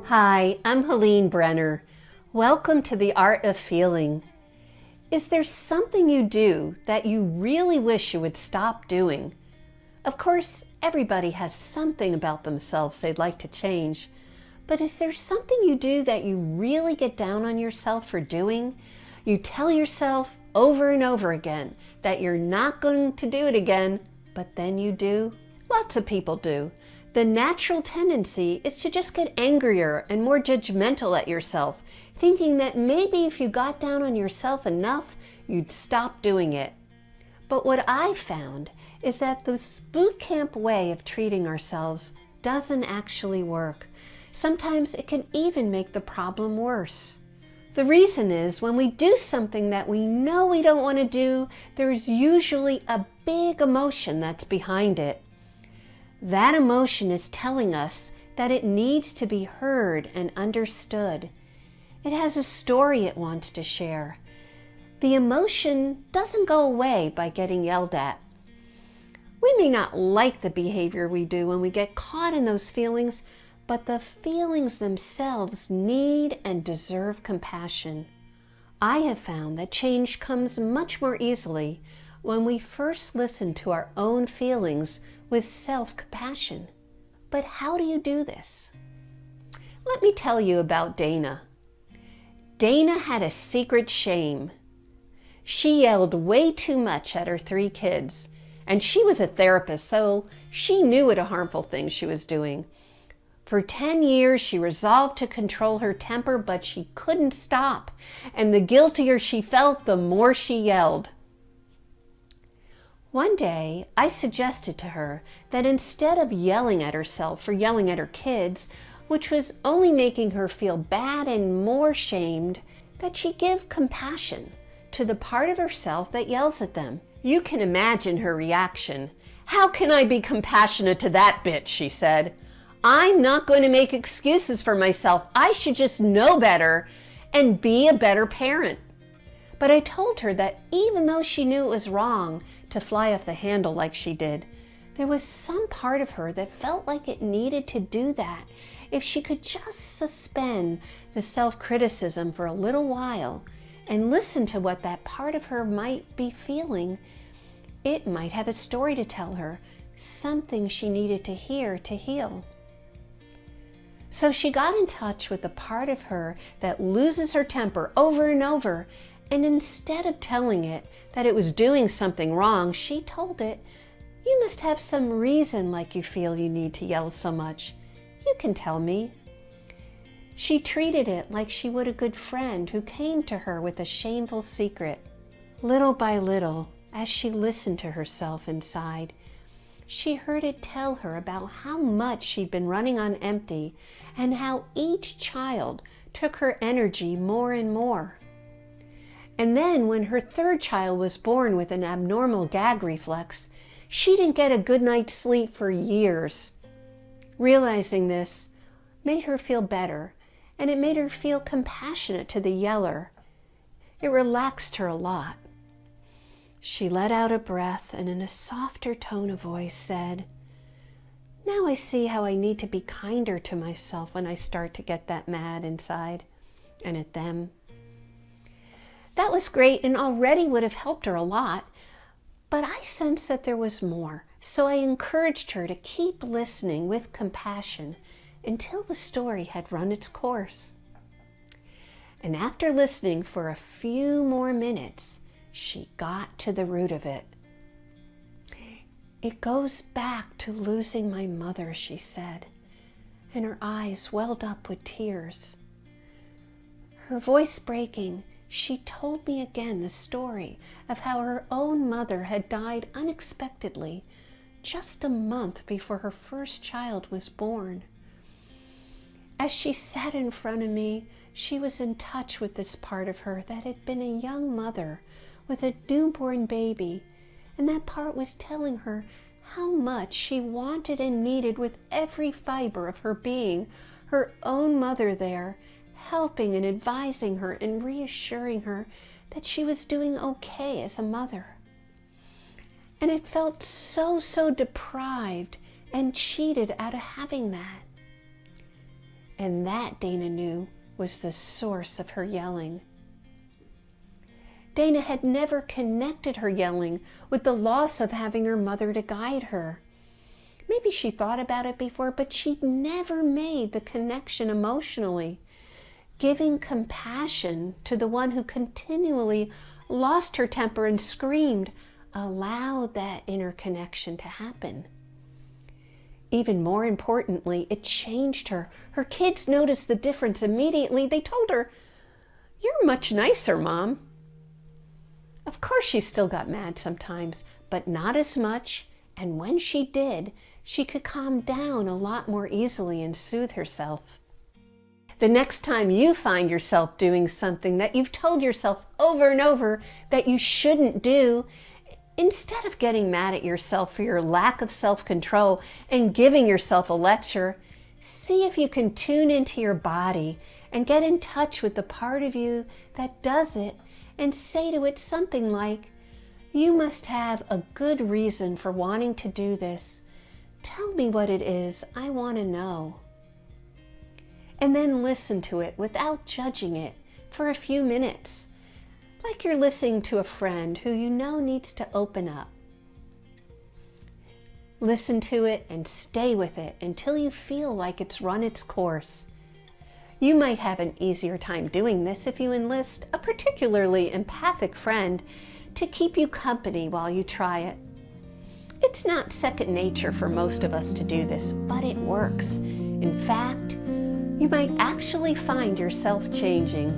Hi, I'm Helene Brenner. Welcome to The Art of Feeling. Is there something you do that you really wish you would stop doing? Of course, everybody has something about themselves they'd like to change, but is there something you do that you really get down on yourself for doing? You tell yourself over and over again that you're not going to do it again, but then you do? Lots of people do. The natural tendency is to just get angrier and more judgmental at yourself, thinking that maybe if you got down on yourself enough, you'd stop doing it. But what I've found is that this boot camp way of treating ourselves doesn't actually work. Sometimes it can even make the problem worse. The reason is when we do something that we know we don't want to do, there's usually a big emotion that's behind it. That emotion is telling us that it needs to be heard and understood. It has a story it wants to share. The emotion doesn't go away by getting yelled at. We may not like the behavior we do when we get caught in those feelings, but the feelings themselves need and deserve compassion. I have found that change comes much more easily when we first listen to our own feelings with self-compassion. But how do you do this? Let me tell you about Dana. Dana had a secret shame. She yelled way too much at her 3 kids, and she was a therapist, so she knew what a harmful thing she was doing. For 10 years, she resolved to control her temper, but she couldn't stop, and the guiltier she felt, the more she yelled. One day, I suggested to her that instead of yelling at herself for yelling at her kids, which was only making her feel bad and more shamed, that she give compassion to the part of herself that yells at them. You can imagine her reaction. "How can I be compassionate to that bitch?" she said. "I'm not going to make excuses for myself. I should just know better and be a better parent." But I told her that even though she knew it was wrong to fly off the handle like she did, there was some part of her that felt like it needed to do that. If she could just suspend the self-criticism for a little while and listen to what that part of her might be feeling, it might have a story to tell her, something she needed to hear to heal. So she got in touch with the part of her that loses her temper over and over, and instead of telling it that it was doing something wrong, she told it, "You must have some reason like you feel you need to yell so much. You can tell me." She treated it like she would a good friend who came to her with a shameful secret. Little by little, as she listened to herself inside, she heard it tell her about how much she'd been running on empty and how each child took her energy more and more. And then when her 3rd child was born with an abnormal gag reflex, she didn't get a good night's sleep for years. Realizing this made her feel better, and it made her feel compassionate to the yeller. It relaxed her a lot. She let out a breath and in a softer tone of voice said, "Now I see how I need to be kinder to myself when I start to get that mad inside and at them." That was great and already would have helped her a lot, but I sensed that there was more, so I encouraged her to keep listening with compassion until the story had run its course. And after listening for a few more minutes, she got to the root of it. "It goes back to losing my mother," she said, and her eyes welled up with tears. Her voice breaking, she told me again the story of how her own mother had died unexpectedly just a month before her first child was born. As she sat in front of me, she was in touch with this part of her that had been a young mother with a newborn baby, and that part was telling her how much she wanted and needed with every fiber of her being, her own mother there, helping and advising her and reassuring her that she was doing okay as a mother. And it felt so deprived and cheated out of having that. And that, Dana knew, was the source of her yelling. Dana had never connected her yelling with the loss of having her mother to guide her. Maybe she thought about it before, but she'd never made the connection emotionally. Giving compassion to the one who continually lost her temper and screamed allowed that inner connection to happen. Even more importantly, it changed her. Her kids noticed the difference immediately. They told her, "You're much nicer, Mom." Of course, she still got mad sometimes, but not as much. And when she did, she could calm down a lot more easily and soothe herself. The next time you find yourself doing something that you've told yourself over and over that you shouldn't do, instead of getting mad at yourself for your lack of self-control and giving yourself a lecture, see if you can tune into your body and get in touch with the part of you that does it and say to it something like, "You must have a good reason for wanting to do this. Tell me what it is. I want to know." And then listen to it without judging it for a few minutes, like you're listening to a friend who you know needs to open up. Listen to it and stay with it until you feel like it's run its course. You might have an easier time doing this if you enlist a particularly empathic friend to keep you company while you try it. It's not second nature for most of us to do this, but it works. In fact, you might actually find yourself changing.